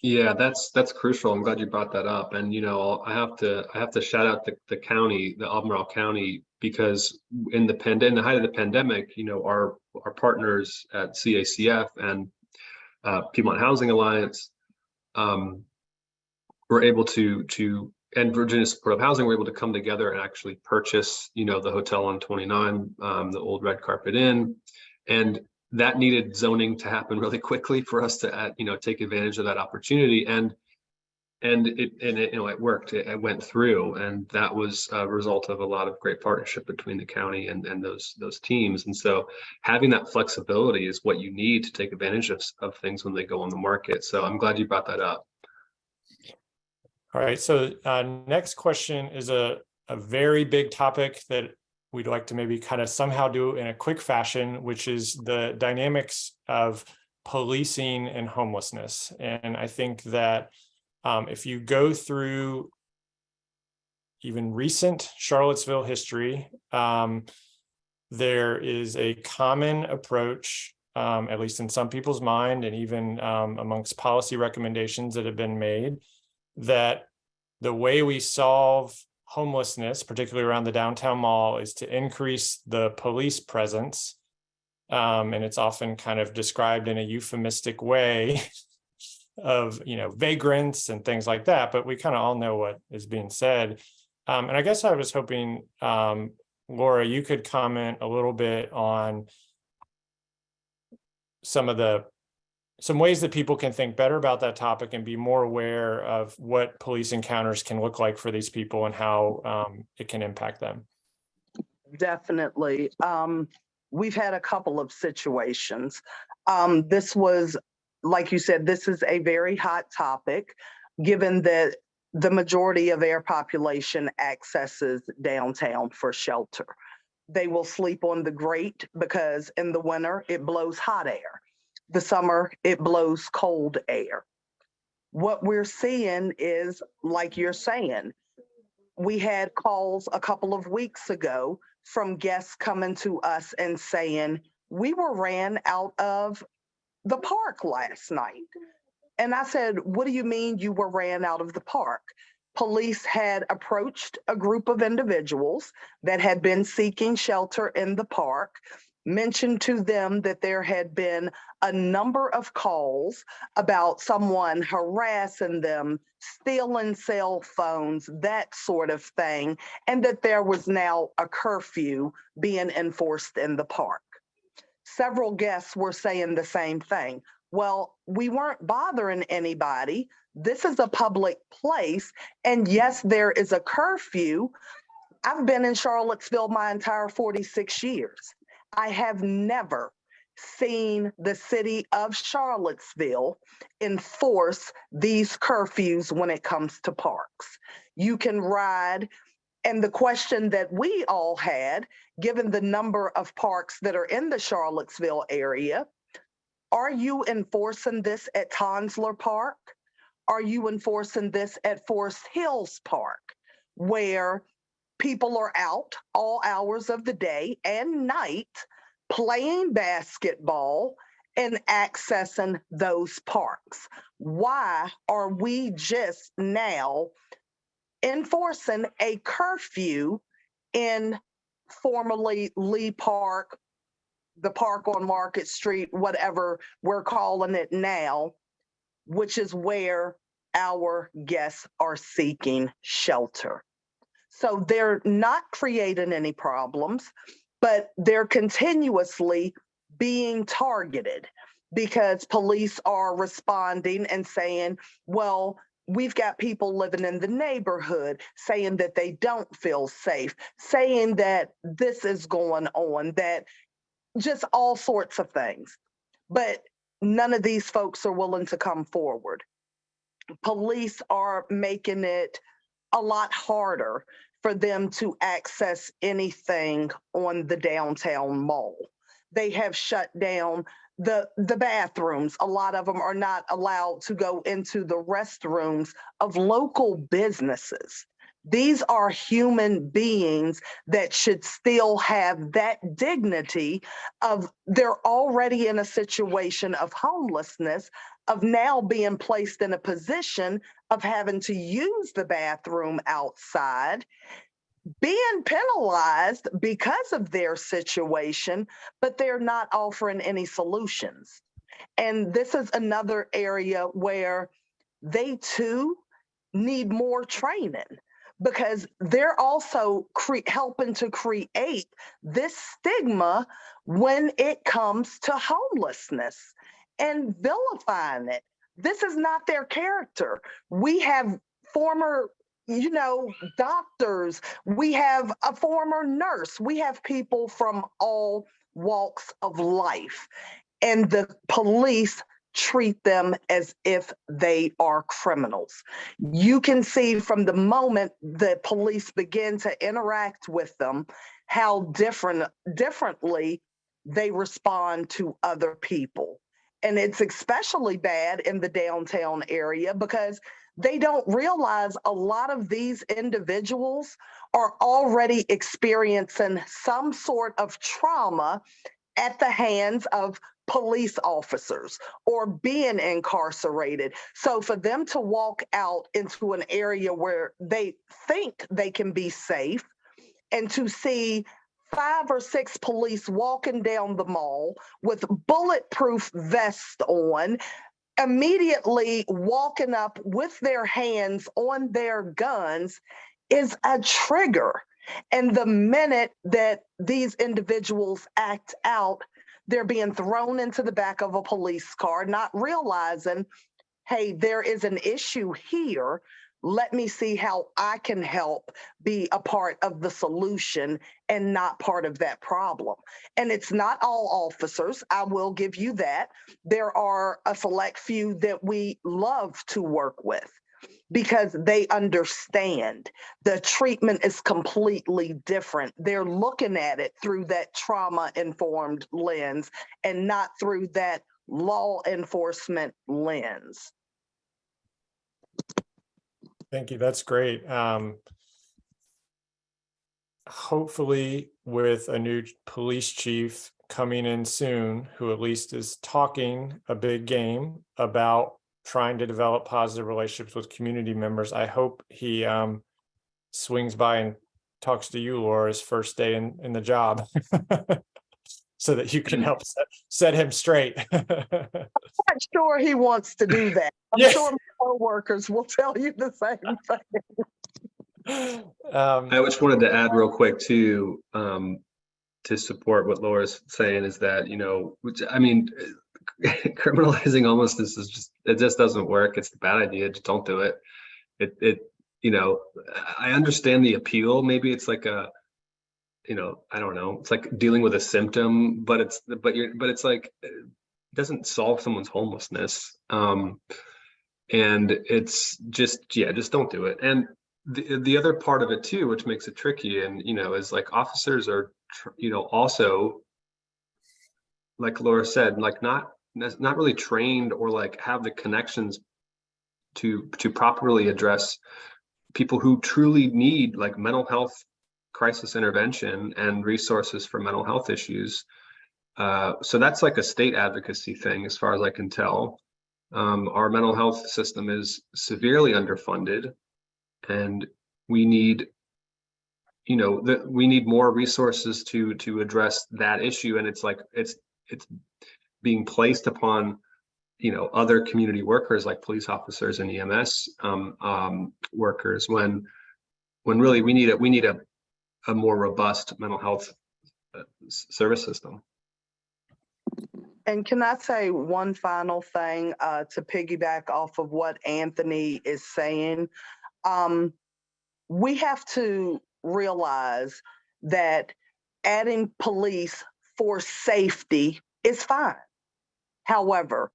Yeah, that's crucial. I'm glad you brought that up. And I have to shout out the county, the Albemarle County, because in the height of the pandemic, our partners at CACF and Piedmont Housing Alliance were able to and Virginia Supportive Housing were able to come together and actually purchase, the hotel on 29, the old Red Carpet Inn, and that needed zoning to happen really quickly for us to, take advantage of that opportunity. And it worked. It went through, and that was a result of a lot of great partnership between the county and those teams. And so, having that flexibility is what you need to take advantage of things when they go on the market. So I'm glad you brought that up. All right. So next question is a very big topic that we'd like to maybe kind of somehow do in a quick fashion, which is the dynamics of policing and homelessness. And I think that if you go through even recent Charlottesville history, there is a common approach, at least in some people's mind, and even amongst policy recommendations that have been made, that the way we solve homelessness, particularly around the downtown mall, is to increase the police presence. And it's often kind of described in a euphemistic way of, vagrants and things like that, but we kind of all know what is being said. And I guess I was hoping, Laura, you could comment a little bit on some ways that people can think better about that topic and be more aware of what police encounters can look like for these people and how it can impact them. Definitely. We've had a couple of situations. This was, like you said, this is a very hot topic, given that the majority of our population accesses downtown for shelter. They will sleep on the grate because in the winter, it blows hot air. The summer, it blows cold air. What we're seeing is, like you're saying, we had calls a couple of weeks ago from guests coming to us and saying, we were ran out of the park last night. And I said, what do you mean you were ran out of the park? Police had approached a group of individuals that had been seeking shelter in the park, mentioned to them that there had been a number of calls about someone harassing them, stealing cell phones, that sort of thing, and that there was now a curfew being enforced in the park. Several guests were saying the same thing. Well, we weren't bothering anybody. This is a public place. And yes, there is a curfew. I've been in Charlottesville my entire 46 years. I have never seen the city of Charlottesville enforce these curfews when it comes to parks. You can ride, and the question that we all had, given the number of parks that are in the Charlottesville area, are you enforcing this at Tonsler Park? Are you enforcing this at Forest Hills Park, where people are out all hours of the day and night playing basketball and accessing those parks? Why are we just now enforcing a curfew in formerly Lee Park, the park on Market Street, whatever we're calling it now, which is where our guests are seeking shelter. So they're not creating any problems, but they're continuously being targeted because police are responding and saying, well, we've got people living in the neighborhood saying that they don't feel safe, saying that this is going on, that just all sorts of things. But none of these folks are willing to come forward. Police are making it a lot harder for them to access anything on the downtown mall. They have shut down the bathrooms. A lot of them are not allowed to go into the restrooms of local businesses. These are human beings that should still have that dignity of they're already in a situation of homelessness, of now being placed in a position of having to use the bathroom outside, being penalized because of their situation, but they're not offering any solutions. And this is another area where they too need more training because they're also helping to create this stigma when it comes to homelessness and vilifying it. This is not their character. We have former, doctors, we have a former nurse, we have people from all walks of life, and the police treat them as if they are criminals. You can see from the moment the police begin to interact with them how differently they respond to other people. And it's especially bad in the downtown area because they don't realize a lot of these individuals are already experiencing some sort of trauma at the hands of police officers or being incarcerated. So for them to walk out into an area where they think they can be safe and to see 5 or 6 police walking down the mall with bulletproof vests on, immediately walking up with their hands on their guns is a trigger. And the minute that these individuals act out, they're being thrown into the back of a police car, not realizing, hey, there is an issue here. Let me see how I can help be a part of the solution and not part of that problem. And it's not all officers, I will give you that. There are a select few that we love to work with because they understand the treatment is completely different. They're looking at it through that trauma-informed lens and not through that law enforcement lens. Thank you. That's great. Hopefully with a new police chief coming in soon, who at least is talking a big game about trying to develop positive relationships with community members. I hope he swings by and talks to you, Laura, his first day in the job so that you can help set him straight. I'm not sure he wants to do that. I'm Yes. sure my coworkers will tell you the same thing. I just wanted to add real quick too, to support what Laura's saying is that, criminalizing homelessness it just doesn't work. It's a bad idea. Just don't do it. I understand the appeal. Maybe it's like I don't know. It's like dealing with a symptom, but it's like, it doesn't solve someone's homelessness. And it's just don't do it. And the other part of it too, which makes it tricky and, is like officers are, also, like Laura said, like not really trained or like have the connections to properly address people who truly need like mental health crisis intervention and resources for mental health issues. So that's like a state advocacy thing, as far as I can tell. Our mental health system is severely underfunded, and we need you know, that we need more resources to address that issue. And it's like, it's being placed upon, you know, other community workers like police officers and EMS workers, when really we need a more robust mental health service system. And can I say one final thing to piggyback off of what Anthony is saying? We have to realize that adding police for safety is fine. However,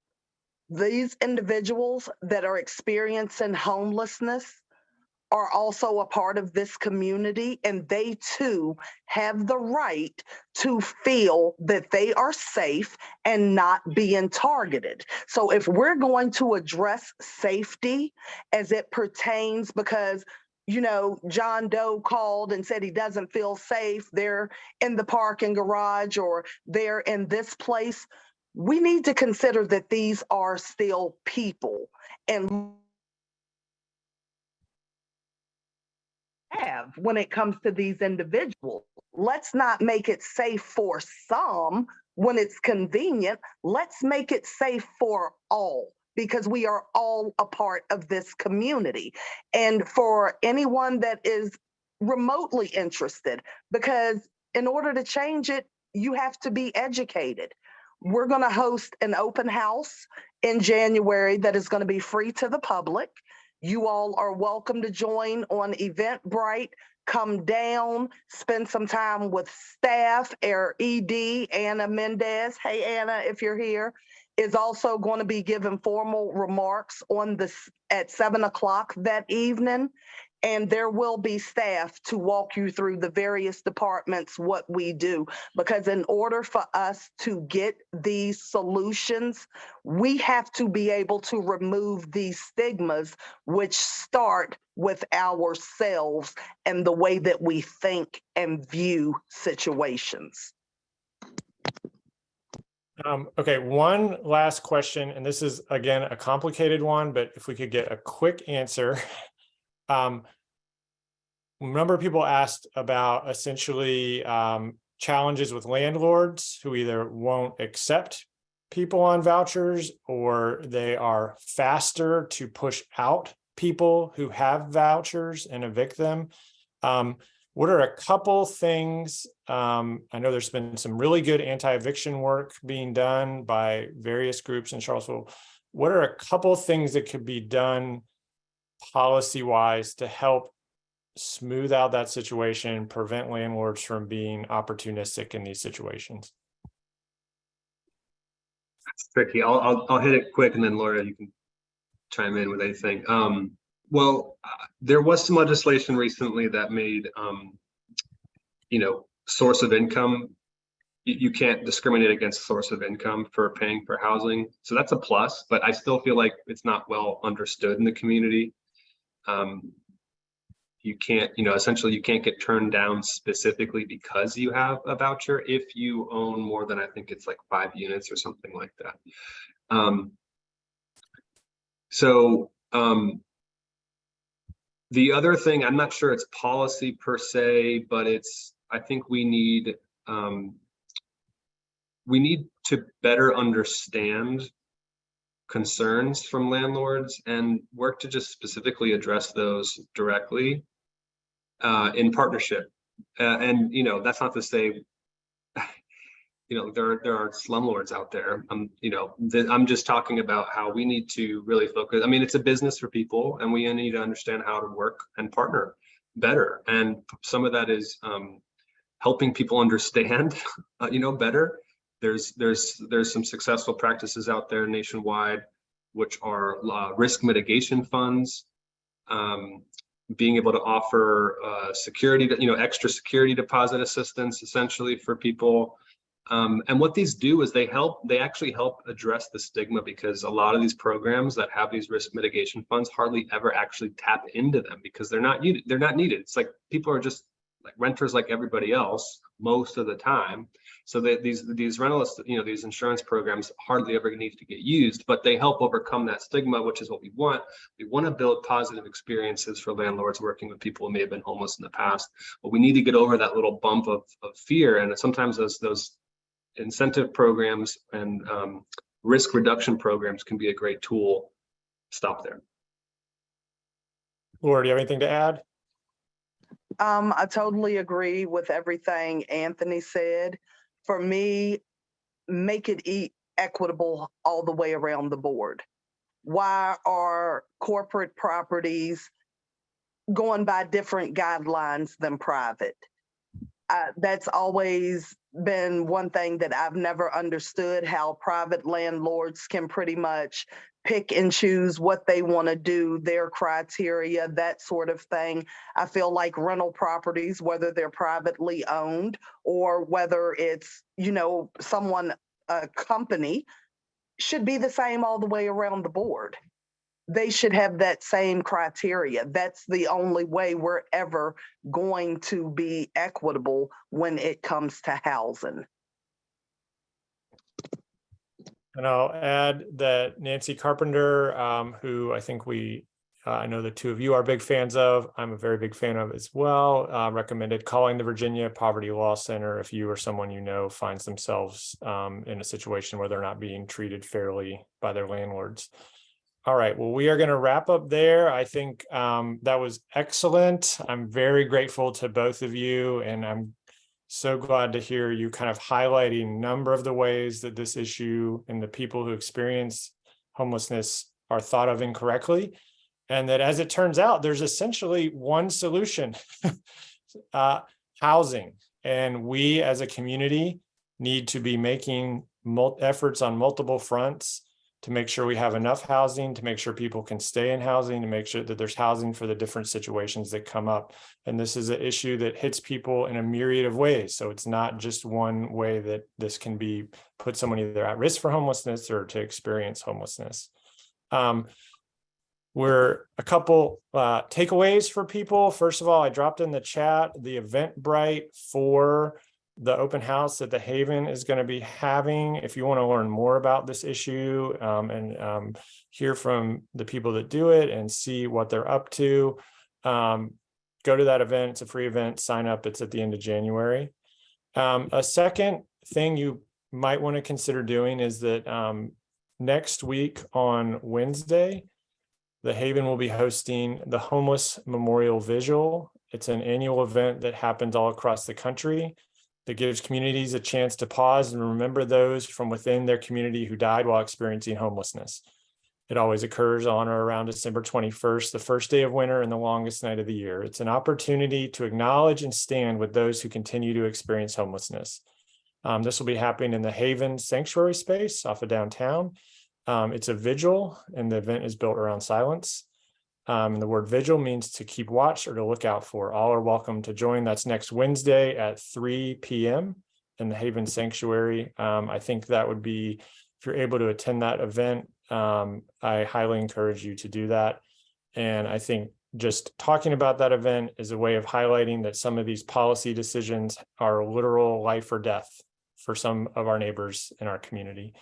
these individuals that are experiencing homelessness are also a part of this community, and they too have the right to feel that they are safe and not being targeted. So if we're going to address safety as it pertains, because you know, John Doe called and said he doesn't feel safe, they're in the parking garage or they're in this place, we need to consider that these are still people. And have when it comes to these individuals. Let's not make it safe for some when it's convenient. Let's make it safe for all, because we are all a part of this community. And for anyone that is remotely interested, because in order to change it, you have to be educated. We're going to host an open house in January that is going to be free to the public. You all are welcome to join on Eventbrite. Come down, spend some time with staff. Our ED, Anna Mendez, hey Anna, if you're here, is also going to be giving formal remarks on this at 7 o'clock that evening. And there will be staff to walk you through the various departments, what we do. Because in order for us to get these solutions, we have to be able to remove these stigmas, which start with ourselves and the way that we think and view situations. Okay, one last question, and this is, again, a complicated one, but if we could get a quick answer. A number of people asked about essentially challenges with landlords who either won't accept people on vouchers or they are faster to push out people who have vouchers and evict them. What are a couple things? I know there's been some really good anti-eviction work being done by various groups in Charlottesville. What are a couple things that could be done policy-wise to help smooth out that situation, prevent landlords from being opportunistic in these situations? That's tricky. I'll hit it quick, and then Laura, you can chime in with anything. There was some legislation recently that made, you know, source of income. You can't discriminate against source of income for paying for housing. So that's a plus, but I still feel like it's not well understood in the community. You can't, you know, essentially you can't get turned down specifically because you have a voucher if you own more than, I think it's like 5 units or something like that. The other thing, I'm not sure it's policy per se, but it's, I think we need to better understand concerns from landlords and work to just specifically address those directly in partnership. And, you know, that's not to say, you know, there are slumlords out there. You know, I'm just talking about how we need to really focus. I mean, it's a business for people, and we need to understand how to work and partner better. And some of that is helping people understand, you know, better. There's some successful practices out there nationwide, which are risk mitigation funds, being able to offer security, you know, extra security deposit assistance, essentially for people. And what these do is they actually help address the stigma, because a lot of these programs that have these risk mitigation funds hardly ever actually tap into them because they're not needed. It's like people are just like renters like everybody else, most of the time. So that these rental, these insurance programs hardly ever need to get used, but they help overcome that stigma, which is what we want. We want to build positive experiences for landlords working with people who may have been homeless in the past, but we need to get over that little bump of fear. And sometimes those incentive programs and risk reduction programs can be a great tool. Stop there. Laura, do you have anything to add? I totally agree with everything Anthony said. For me, make it equitable all the way around the board. Why are corporate properties going by different guidelines than private? That's always been one thing that I've never understood, how private landlords can pretty much pick and choose what they want to do, their criteria, that sort of thing. I feel like rental properties, whether they're privately owned or whether it's, someone, a company, should be the same all the way around the board. They should have that same criteria. That's the only way we're ever going to be equitable when it comes to housing. And I'll add that Nancy Carpenter, who I think I know the two of you are big fans of, I'm a very big fan of as well, recommended calling the Virginia Poverty Law Center if you or someone you know finds themselves in a situation where they're not being treated fairly by their landlords. All right, well, we are going to wrap up there. I think that was excellent. I'm very grateful to both of you, and I'm so glad to hear you kind of highlighting a number of the ways that this issue and the people who experience homelessness are thought of incorrectly. And that, as it turns out, there's essentially one solution, housing. And we as a community need to be making efforts on multiple fronts to make sure we have enough housing, to make sure people can stay in housing, to make sure that there's housing for the different situations that come up. And this is an issue that hits people in a myriad of ways. So it's not just one way that this can be put someone either at risk for homelessness or to experience homelessness. We're a couple takeaways for people. First of all, I dropped in the chat the Eventbrite for the open house that the Haven is going to be having. If you want to learn more about this issue and hear from the people that do it and see what they're up to, go to that event. It's a free event. Sign up. It's at the end of January. A second thing you might want to consider doing is that next week on Wednesday, the Haven will be hosting the Homeless Memorial Vigil. It's an annual event that happens all across the country that gives communities a chance to pause and remember those from within their community who died while experiencing homelessness. It always occurs on or around December 21st, the first day of winter and the longest night of the year. It's an opportunity to acknowledge and stand with those who continue to experience homelessness. This will be happening in the Haven Sanctuary space off of downtown. It's a vigil, and the event is built around silence. The word vigil means to keep watch or to look out for. All are welcome to join. That's next Wednesday at 3 p.m. in the Haven Sanctuary. I think that would be, if you're able to attend that event, I highly encourage you to do that. And I think just talking about that event is a way of highlighting that some of these policy decisions are literal life or death for some of our neighbors in our community.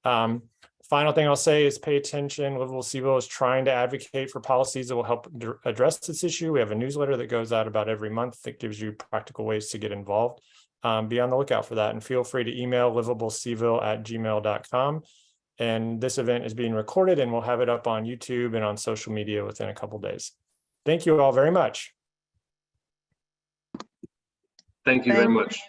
Final thing I'll say is pay attention. Livable Seville is trying to advocate for policies that will help address this issue. We have a newsletter that goes out about every month that gives you practical ways to get involved. Be on the lookout for that, and feel free to email livableseville@gmail.com. And this event is being recorded, and we'll have it up on YouTube and on social media within a couple days. Thank you all very much. Thank you very much.